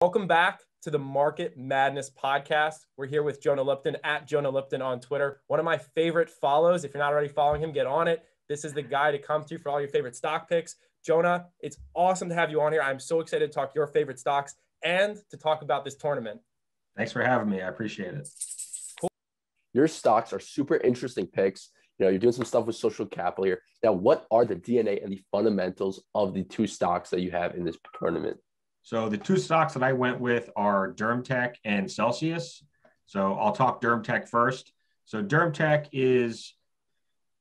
Welcome back to the Market Madness podcast. We're here with Jonah Lupton at Jonah Lupton on Twitter. One of my favorite follows. If you're not already following him, get on it. This is the guy to come to for all your favorite stock picks. Jonah, it's awesome to have you on here. I'm so excited to talk your favorite stocks and to talk about this tournament. Thanks for having me. I appreciate it. Cool. Your stocks are super interesting picks. You're doing some stuff with social capital here. Now, what are the DNA and the fundamentals of the two stocks that you have in this tournament? So the two stocks that I went with are Dermatech and Celsius. So I'll talk Dermatech first. So Dermatech is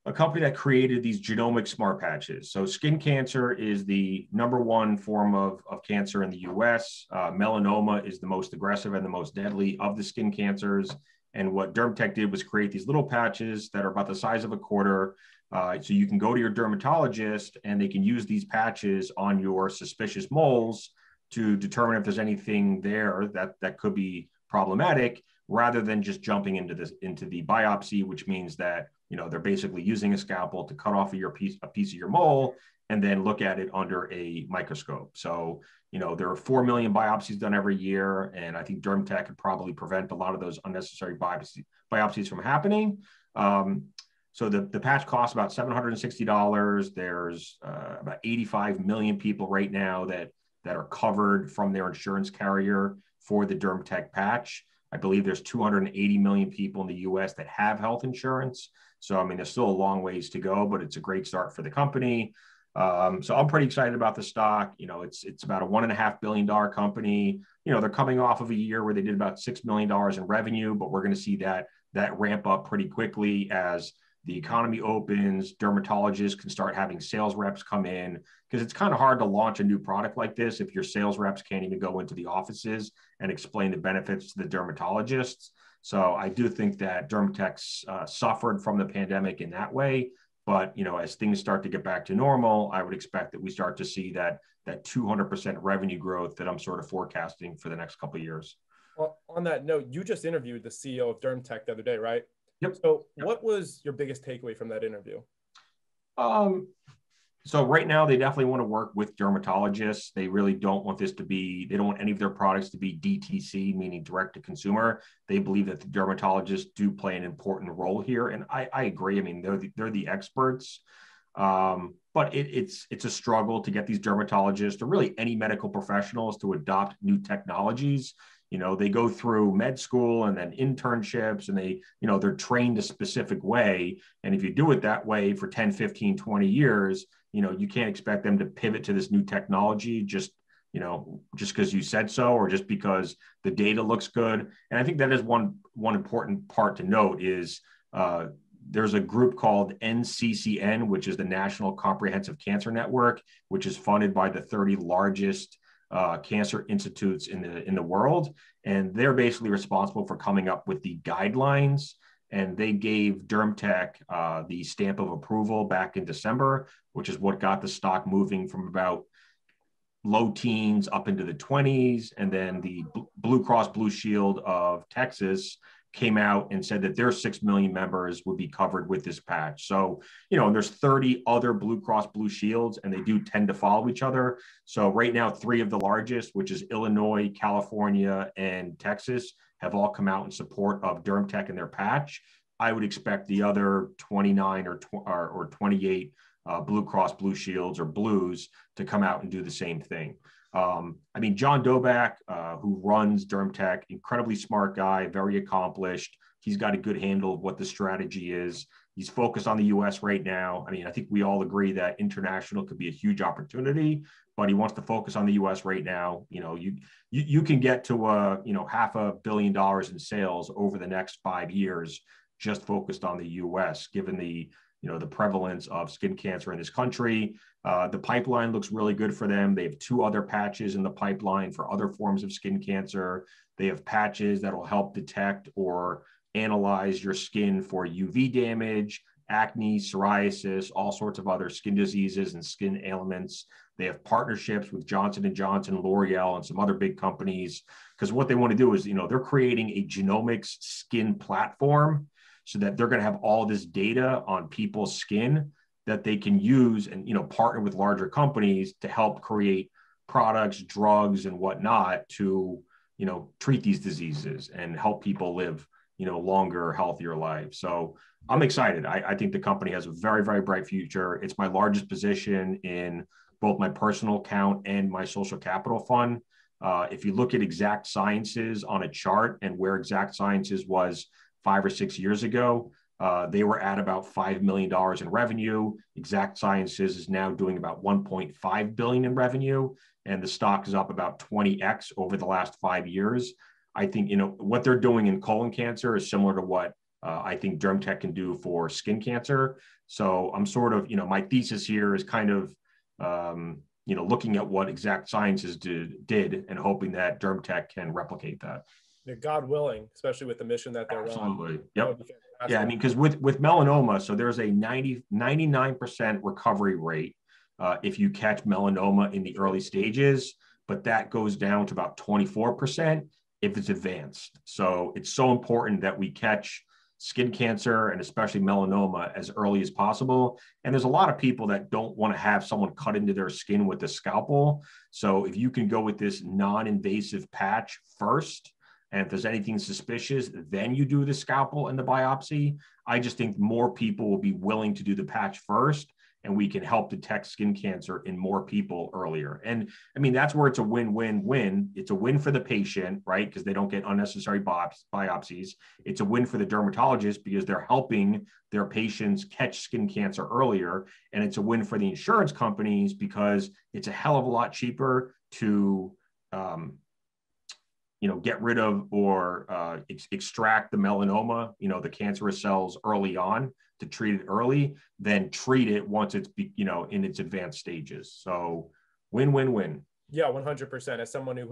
a company that created these genomic smart patches. So skin cancer is the number one form of cancer in the US. Melanoma is the most aggressive and the most deadly of the skin cancers. And what Dermatech did was create these little patches that are about the size of a quarter. So you can go to your dermatologist and they can use these patches on your suspicious moles to determine if there's anything there that could be problematic, rather than just jumping into the biopsy, which means that they're basically using a scalpel to cut off a piece of your mole and then look at it under a microscope. So there are 4 million biopsies done every year, and I think Dermatech could probably prevent a lot of those unnecessary biopsies from happening. So the patch costs about $760. There's about 85 million people right now that are covered from their insurance carrier for the Dermatech patch. I believe there's 280 million people in the US that have health insurance. So, there's still a long ways to go, but it's a great start for the company. So I'm pretty excited about the stock. It's about a $1.5 billion company. They're coming off of a year where they did about $6 million in revenue, but we're going to see that ramp up pretty quickly as the economy opens. Dermatologists can start having sales reps come in, because it's kind of hard to launch a new product like this if your sales reps can't even go into the offices and explain the benefits to the dermatologists. So I do think that Dermatech's suffered from the pandemic in that way. But, as things start to get back to normal, I would expect that we start to see that 200% revenue growth that I'm sort of forecasting for the next couple of years. Well, on that note, you just interviewed the CEO of Dermatech the other day, right? Yep. So what was your biggest takeaway from that interview? So right now, they definitely want to work with dermatologists. They really don't want they don't want any of their products to be DTC, meaning direct to consumer. They believe that the dermatologists do play an important role here. And I agree. They're the experts. But it's a struggle to get these dermatologists, or really any medical professionals, to adopt new technologies. They go through med school and then internships, and they're trained a specific way. And if you do it that way for 10, 15, 20 years, you can't expect them to pivot to this new technology just because you said so, or just because the data looks good. And I think that is one important part to note is there's a group called NCCN, which is the National Comprehensive Cancer Network, which is funded by the 30 largest cancer institutes in the world. And they're basically responsible for coming up with the guidelines. And they gave Dermatech the stamp of approval back in December, which is what got the stock moving from about low teens up into the 20s. And then the Blue Cross Blue Shield of Texas came out and said that their 6 million members would be covered with this patch. So, there's 30 other Blue Cross Blue Shields, and they do tend to follow each other. So right now, 3 of the largest, which is Illinois, California, and Texas, have all come out in support of Dermatech and their patch. I would expect the other 29 or 28 Blue Cross Blue Shields or Blues to come out and do the same thing. John Dobak, who runs Dermatech, incredibly smart guy, very accomplished. He's got a good handle of what the strategy is. He's focused on the US right now. I think we all agree that international could be a huge opportunity, but he wants to focus on the US right now. You can get to $500 million in sales over the next 5 years just focused on the US, given the prevalence of skin cancer in this country. The pipeline looks really good for them. They have 2 other patches in the pipeline for other forms of skin cancer. They have patches that will help detect or analyze your skin for UV damage, acne, psoriasis, all sorts of other skin diseases and skin ailments. They have partnerships with Johnson & Johnson, L'Oreal, and some other big companies, because what they want to do is, they're creating a genomics skin platform so that they're going to have all this data on people's skin that they can use and, partner with larger companies to help create products, drugs, and whatnot to, treat these diseases and help people live, longer, healthier lives. So I'm excited. I think the company has a very, very bright future. It's my largest position in both my personal account and my social capital fund. If you look at Exact Sciences on a chart and where Exact Sciences was 5 or 6 years ago, they were at about $5 million in revenue. Exact Sciences is now doing about $1.5 billion in revenue, and the stock is up about 20x over the last 5 years. I think, what they're doing in colon cancer is similar to what I think Dermatech can do for skin cancer. So I'm sort of, my thesis here is kind of, looking at what Exact Sciences did and hoping that Dermatech can replicate that. Yeah, God willing, especially with the mission that they're Absolutely. on. Yep. Yeah, I mean, because with melanoma, so there's a 99% recovery rate if you catch melanoma in the early stages, but that goes down to about 24% if it's advanced. So it's so important that we catch skin cancer and especially melanoma as early as possible. And there's a lot of people that don't want to have someone cut into their skin with a scalpel. So if you can go with this non-invasive patch first, and if there's anything suspicious, then you do the scalpel and the biopsy. I just think more people will be willing to do the patch first, and we can help detect skin cancer in more people earlier. And I mean, that's where it's a win-win-win. It's a win for the patient, right? Because they don't get unnecessary biopsies. It's a win for the dermatologist because they're helping their patients catch skin cancer earlier. And it's a win for the insurance companies because it's a hell of a lot cheaper to, get rid of or extract the melanoma, the cancerous cells early on to treat it early, then treat it once it's, in its advanced stages. So win-win-win. Yeah, 100%. As someone who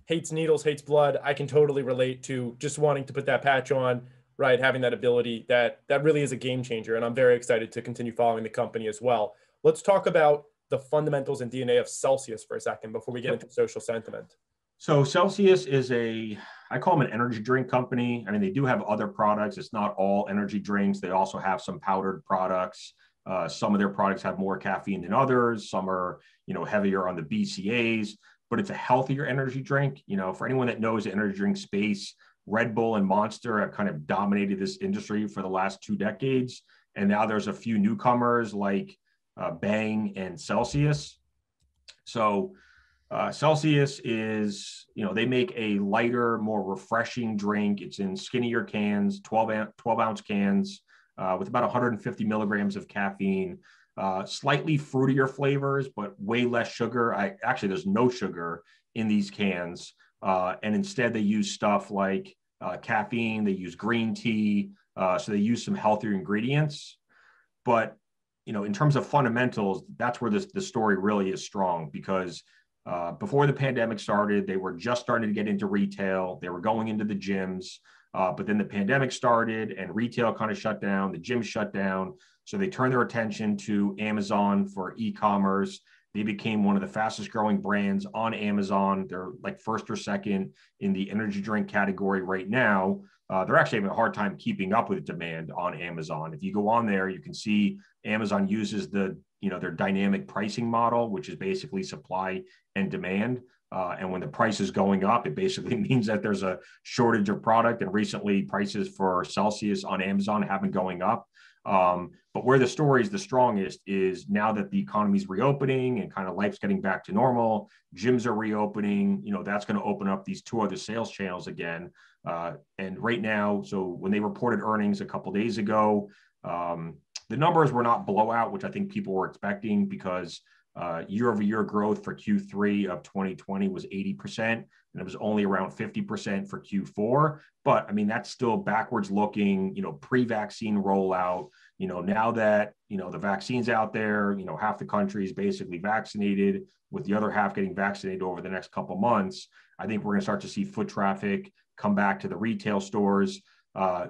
hates needles, hates blood, I can totally relate to just wanting to put that patch on, right? Having that ability that really is a game changer. And I'm very excited to continue following the company as well. Let's talk about the fundamentals and DNA of Celsius for a second before we get into social sentiment. So Celsius is I call them an energy drink company. I mean, they do have other products. It's not all energy drinks. They also have some powdered products. Some of their products have more caffeine than others. Some are, heavier on the BCAAs, but it's a healthier energy drink. For anyone that knows the energy drink space, Red Bull and Monster have kind of dominated this industry for the last 2 decades. And now there's a few newcomers like Bang and Celsius. So Celsius is, they make a lighter, more refreshing drink. It's in skinnier cans, 12-ounce cans with about 150 milligrams of caffeine, slightly fruitier flavors, but way less sugar. Actually, there's no sugar in these cans. And instead, they use stuff like caffeine. They use green tea. So they use some healthier ingredients. But, in terms of fundamentals, that's where the story really is strong because before the pandemic started, they were just starting to get into retail. They were going into the gyms, but then the pandemic started and retail kind of shut down. The gyms shut down. So they turned their attention to Amazon for e-commerce. They became one of the fastest growing brands on Amazon. They're like first or second in the energy drink category right now. They're actually having a hard time keeping up with demand on Amazon. If you go on there, you can see Amazon uses their dynamic pricing model, which is basically supply and demand. And when the price is going up, it basically means that there's a shortage of product. And recently prices for Celsius on Amazon have been going up. But where the story is the strongest is now that the economy is reopening and kind of life's getting back to normal, gyms are reopening, that's going to open up these 2 other sales channels again. And right now, so when they reported earnings a couple of days ago, the numbers were not blowout, which I think people were expecting because year-over-year growth for Q3 of 2020 was 80%, and it was only around 50% for Q4. But I mean, that's still backwards looking, pre-vaccine rollout. Now that, the vaccine's out there, half the country is basically vaccinated, with the other half getting vaccinated over the next couple of months. I think we're going to start to see foot traffic come back to the retail stores.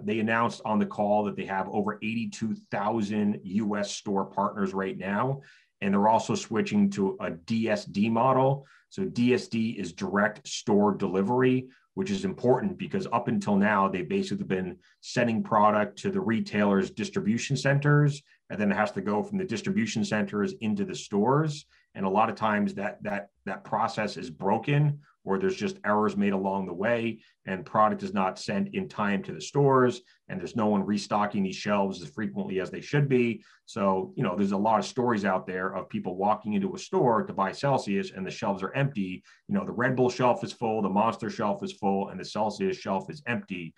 They announced on the call that they have over 82,000 US store partners right now. And they're also switching to a DSD model. So DSD is direct store delivery, which is important because up until now, they've basically been sending product to the retailers' distribution centers, and then it has to go from the distribution centers into the stores. And a lot of times that process is broken, or there's just errors made along the way, and product is not sent in time to the stores, and there's no one restocking these shelves as frequently as they should be. So, there's a lot of stories out there of people walking into a store to buy Celsius and the shelves are empty. The Red Bull shelf is full, the Monster shelf is full, and the Celsius shelf is empty.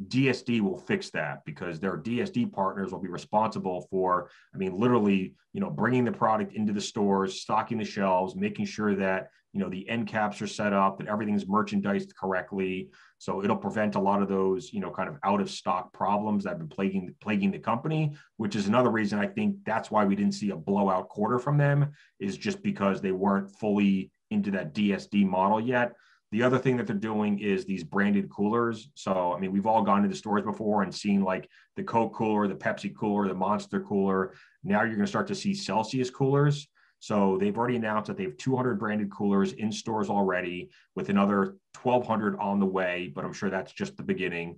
DSD will fix that because their DSD partners will be responsible for, literally, bringing the product into the stores, stocking the shelves, making sure that, the end caps are set up, that everything's merchandised correctly. So it'll prevent a lot of those, kind of out of stock problems that have been plaguing the company, which is another reason I think that's why we didn't see a blowout quarter from them, is just because they weren't fully into that DSD model yet. The other thing that they're doing is these branded coolers. So, we've all gone to the stores before and seen like the Coke cooler, the Pepsi cooler, the Monster cooler. Now you're going to start to see Celsius coolers. So they've already announced that they have 200 branded coolers in stores already, with another 1,200 on the way, but I'm sure that's just the beginning.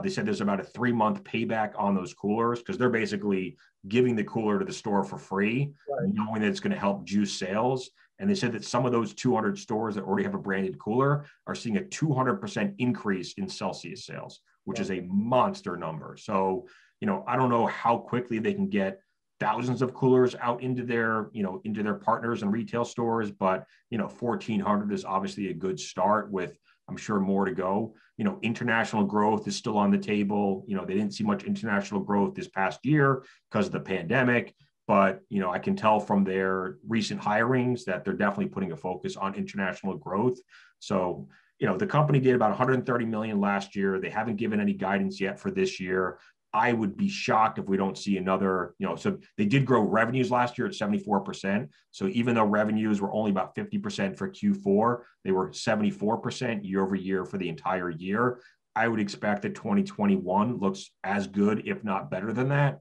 They said there's about a 3-month payback on those coolers because they're basically giving the cooler to the store for free, right, knowing that it's going to help juice sales. And they said that some of those 200 stores that already have a branded cooler are seeing a 200% increase in Celsius sales, which is a monster number. So, I don't know how quickly they can get thousands of coolers out into their partners and retail stores, but 1,400 is obviously a good start, with, I'm sure, more to go. International growth is still on the table. They didn't see much international growth this past year because of the pandemic, but I can tell from their recent hirings that they're definitely putting a focus on international growth. So, the company did about 130 million last year. They haven't given any guidance yet for this year. I would be shocked if we don't see another, so they did grow revenues last year at 74%. So even though revenues were only about 50% for Q4, they were 74% year over year for the entire year. I would expect that 2021 looks as good, if not better than that,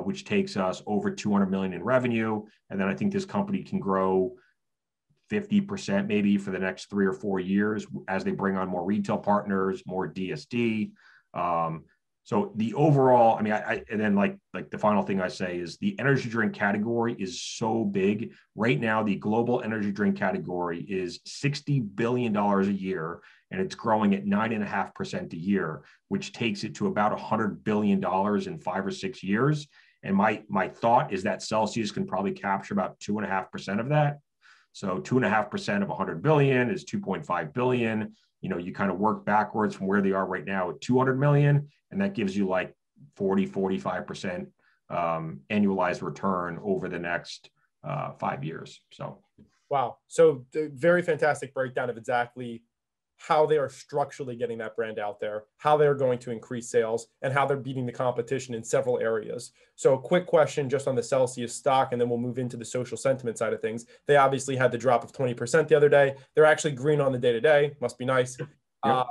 which takes us over 200 million in revenue. And then I think this company can grow 50% maybe for the next 3 or 4 years as they bring on more retail partners, more DSD. So the overall, and then like the final thing I say is the energy drink category is so big right now. The global energy drink category is $60 billion a year, and it's growing at 9.5% a year, which takes it to about $100 billion in 5 or 6 years. And my thought is that Celsius can probably capture about 2.5% of that. So 2.5% of 100 billion is 2.5 billion. You kind of work backwards from where they are right now at 200 million, and that gives you like 45% annualized return over the next 5 years. So, wow. So very fantastic breakdown of exactly how they are structurally getting that brand out there, how they're going to increase sales, and how they're beating the competition in several areas. So a quick question just on the Celsius stock, and then we'll move into the social sentiment side of things. They obviously had the drop of 20% the other day. They're actually green on the day-to-day. Must be nice. Yep.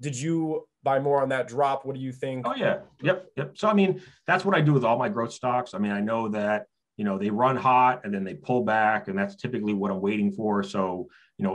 Did you buy more on that drop? What do you think? Oh, yeah. Yep. So, that's what I do with all my growth stocks. I know that, they run hot and then they pull back, and that's typically what I'm waiting for. So,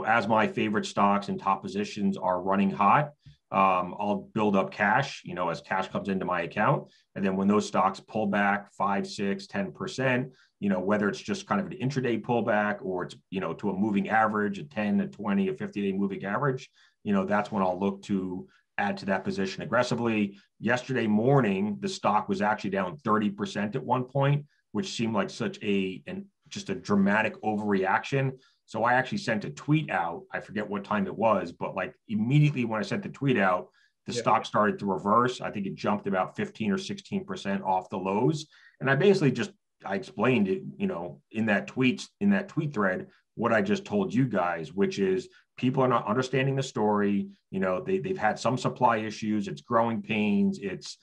as my favorite stocks and top positions are running hot, I'll build up cash, as cash comes into my account. And then when those stocks pull back 5, 6, 10%, whether it's just kind of an intraday pullback or it's, to a moving average, a 10, a 20, a 50-day moving average, that's when I'll look to add to that position aggressively. Yesterday morning, the stock was actually down 30% at one point, which seemed like such just a dramatic overreaction. So I actually sent a tweet out. I forget what time it was, but like immediately when I sent the tweet out, the stock started to reverse. I think it jumped about 15 or 16% off the lows. And I basically I explained it, in that tweet thread, what I just told you guys, which is people are not understanding the story. They've had some supply issues. It's growing pains. It's,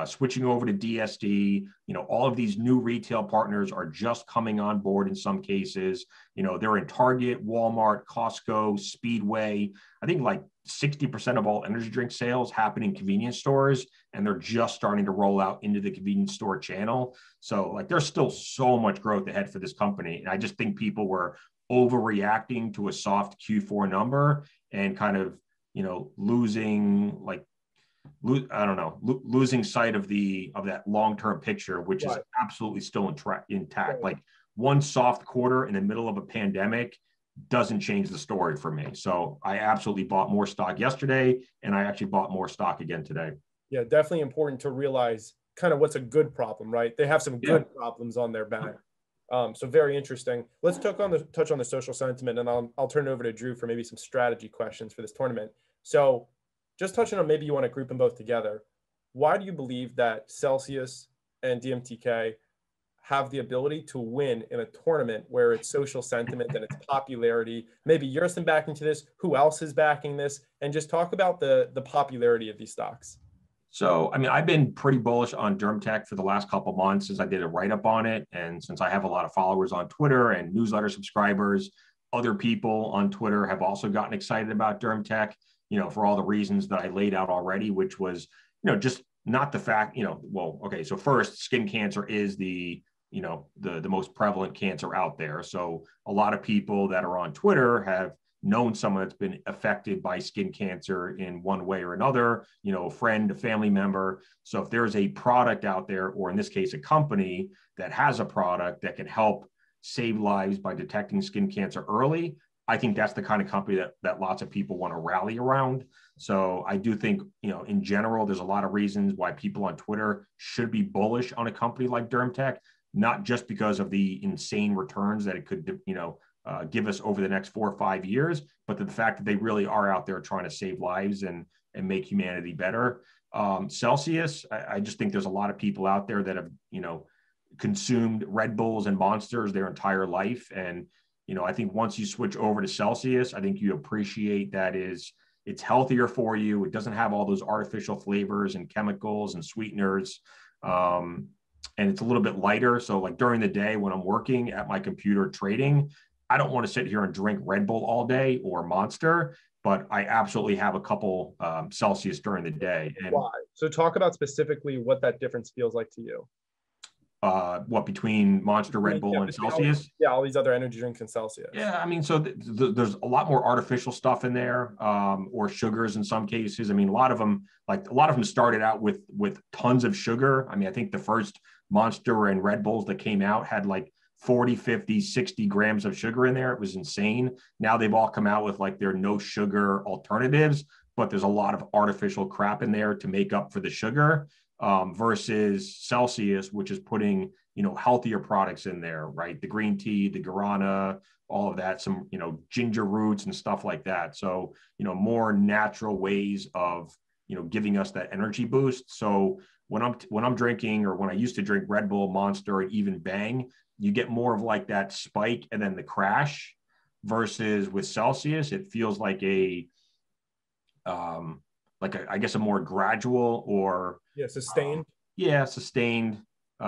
switching over to DSD. All of these new retail partners are just coming on board in some cases. They're in Target, Walmart, Costco, Speedway. I think like 60% of all energy drink sales happen in convenience stores, and they're just starting to roll out into the convenience store channel. So like there's still so much growth ahead for this company. And I just think people were overreacting to a soft Q4 number and kind of losing I don't know, losing sight of that long-term picture, which is absolutely still intact. Like one soft quarter in the middle of a pandemic doesn't change the story for me. So I absolutely bought more stock yesterday, and I actually bought more stock again today. Yeah, definitely important to realize kind of what's a good problem, right? They have some good problems on their back. So very interesting. Let's touch on the social sentiment, and I'll turn it over to Drew for maybe some strategy questions for this tournament. So just touching on, maybe you want to group them both together. Why do you believe that Celsius and DMTK have the ability to win in a tournament where it's social sentiment and it's popularity? Maybe you're some backing to this. Who else is backing this? And just talk about the popularity of these stocks. So, I mean, I've been pretty bullish on Dermatech for the last couple of months since I did a write-up on it. And since I have a lot of followers on Twitter and newsletter subscribers, other people on Twitter have also gotten excited about Dermatech, for all the reasons that I laid out already, which was, just not the fact, well, okay, so first, skin cancer is the most prevalent cancer out there. So a lot of people that are on Twitter have known someone that's been affected by skin cancer in one way or another, a friend, a family member. So if there's a product out there, or in this case, a company that has a product that can help save lives by detecting skin cancer early, I think that's the kind of company that lots of people want to rally around. So I do think, in general, there's a lot of reasons why people on Twitter should be bullish on a company like Dermatech, not just because of the insane returns that it could, give us over the next 4 or 5 years, but the fact that they really are out there trying to save lives and make humanity better. Celsius, I just think there's a lot of people out there that have, consumed Red Bulls and Monsters their entire life. And, I think once you switch over to Celsius, I think you appreciate that it's healthier for you. It doesn't have all those artificial flavors and chemicals and sweeteners. And it's a little bit lighter. So like during the day when I'm working at my computer trading, I don't want to sit here and drink Red Bull all day or Monster, but I absolutely have a couple Celsius during the day. And why? So talk about specifically what that difference feels like to you. What, between Monster, Red Bull, and Celsius? All these other energy drinks and Celsius. Yeah, I mean, so there's a lot more artificial stuff in there, or sugars in some cases. I mean, a lot of them started out with tons of sugar. I mean, I think the first Monster and Red Bulls that came out had like 40, 50, 60 grams of sugar in there. It was insane. Now they've all come out with like their no sugar alternatives, but there's a lot of artificial crap in there to make up for the sugar. Versus Celsius, which is putting, healthier products in there, right? The green tea, the guarana, all of that, some, ginger roots and stuff like that. So, more natural ways of, giving us that energy boost. So when I'm drinking, or when I used to drink Red Bull, Monster, and even Bang, you get more of like that spike and then the crash. Versus with Celsius, it feels like I guess a more gradual or sustained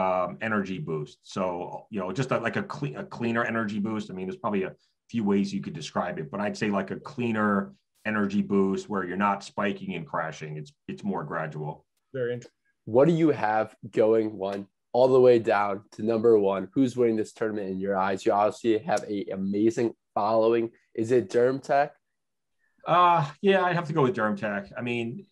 energy boost. So just like a cleaner energy boost. I mean, there's probably a few ways you could describe it, but I'd say like a cleaner energy boost where you're not spiking and crashing. It's more gradual. Very interesting. What do you have going one all the way down to number one? Who's winning this tournament in your eyes? You obviously have an amazing following. Is it Dermatech? Yeah, I'd have to go with Dermatech. I mean,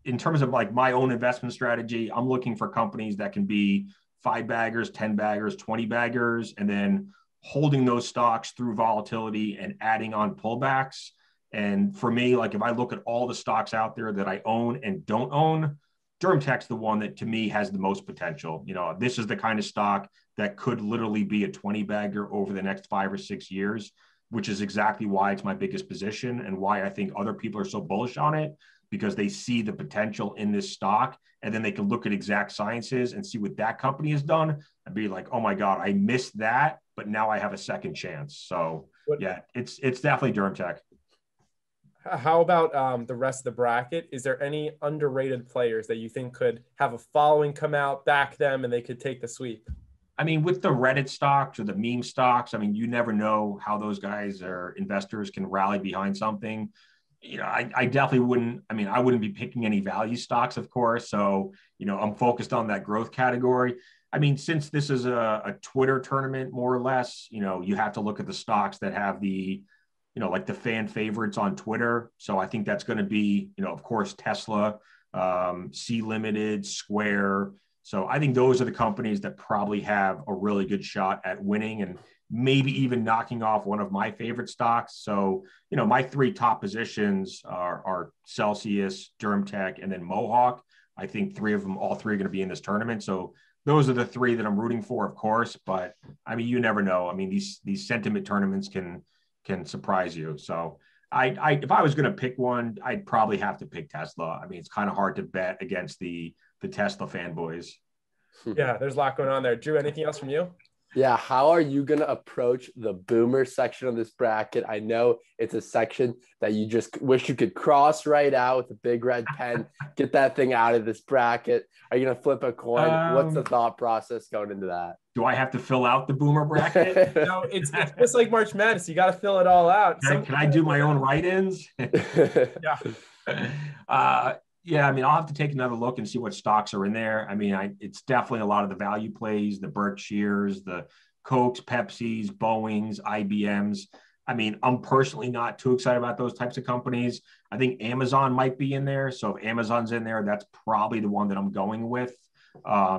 in terms of like my own investment strategy, I'm looking for companies that can be 5 baggers, 10 baggers, 20 baggers, and then holding those stocks through volatility and adding on pullbacks. And for me, like if I look at all the stocks out there that I own and don't own, Dermatech's the one that to me has the most potential. This is the kind of stock that could literally be a 20 bagger over the next 5 or 6 years, which is exactly why it's my biggest position and why I think other people are so bullish on it, because they see the potential in this stock, and then they can look at Exact Sciences and see what that company has done and be like, oh my God, I missed that, but now I have a second chance. So yeah, it's definitely Dermatech. How about the rest of the bracket? Is there any underrated players that you think could have a following come out, back them, and they could take the sweep? I mean, with the Reddit stocks or the meme stocks, I mean, you never know how those guys or investors can rally behind something. I definitely wouldn't. I mean, I wouldn't be picking any value stocks, of course. So, I'm focused on that growth category. I mean, since this is a Twitter tournament, more or less, you have to look at the stocks that have the like the fan favorites on Twitter. So I think that's going to be, of course, Tesla, C Limited, Square. So I think those are the companies that probably have a really good shot at winning and maybe even knocking off one of my favorite stocks. So, my three top positions are Celsius, Dermatech, and then Mohawk. I think all three are going to be in this tournament. So those are the three that I'm rooting for, of course. But I mean, you never know. I mean, these sentiment tournaments can surprise you. So if I was going to pick one, I'd probably have to pick Tesla. I mean, it's kind of hard to bet against the Tesla fanboys. Yeah, there's a lot going on there. Drew, anything else from you? Yeah, how are you going to approach the boomer section of this bracket? I know it's a section that you just wish you could cross right out with a big red pen, get that thing out of this bracket. Are you going to flip a coin? What's the thought process going into that? Do I have to fill out the boomer bracket? No, it's just like March Madness. You got to fill it all out. Can I do my own write-ins? Yeah. Yeah, I mean, I'll have to take another look and see what stocks are in there. I mean, it's definitely a lot of the value plays, the Berkshires, the Cokes, Pepsis, Boeings, IBMs. I mean, I'm personally not too excited about those types of companies. I think Amazon might be in there. So if Amazon's in there, that's probably the one that I'm going with,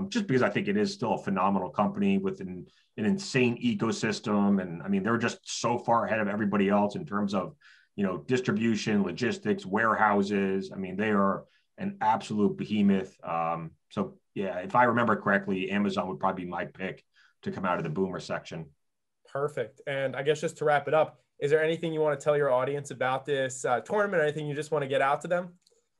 just because I think it is still a phenomenal company with an insane ecosystem. And I mean, they're just so far ahead of everybody else in terms of, distribution, logistics, warehouses. I mean, they are an absolute behemoth. So yeah, if I remember correctly, Amazon would probably be my pick to come out of the boomer section. Perfect. And I guess just to wrap it up, is there anything you want to tell your audience about this tournament, or anything you just want to get out to them?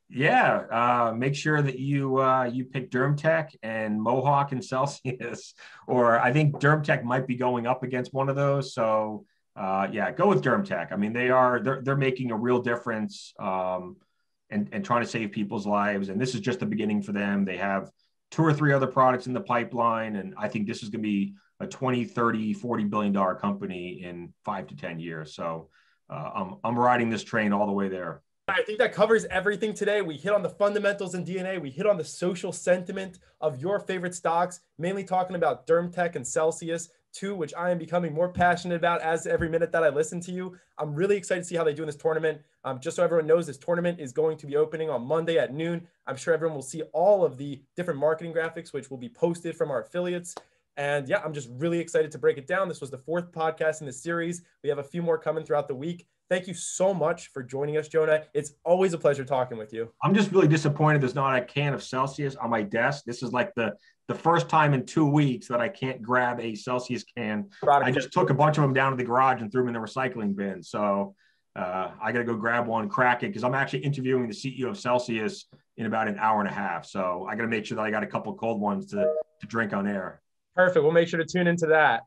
Yeah, make sure that you pick Dermatech and Mohawk and Celsius, or I think Dermatech might be going up against one of those. So yeah, go with Dermatech. I mean, they're making a real difference and trying to save people's lives. And this is just the beginning for them. They have 2 or 3 other products in the pipeline. And I think this is going to be a 20, 30, $40 billion company in 5 to 10 years. So I'm riding this train all the way there. I think that covers everything today. We hit on the fundamentals and DNA. We hit on the social sentiment of your favorite stocks, mainly talking about Dermatech and Celsius, two, which I am becoming more passionate about as every minute that I listen to you. I'm really excited to see how they do in this tournament. Just so everyone knows, this tournament is going to be opening on Monday at noon. I'm sure everyone will see all of the different marketing graphics, which will be posted from our affiliates. And yeah, I'm just really excited to break it down. This was the 4th podcast in the series. We have a few more coming throughout the week. Thank you so much for joining us, Jonah. It's always a pleasure talking with you. I'm just really disappointed there's not a can of Celsius on my desk. This is like the first time in 2 weeks that I can't grab a Celsius can. I just took a bunch of them down to the garage and threw them in the recycling bin. So I got to go grab one, crack it, because I'm actually interviewing the CEO of Celsius in about an hour and a half. So I got to make sure that I got a couple of cold ones to drink on air. Perfect. We'll make sure to tune into that.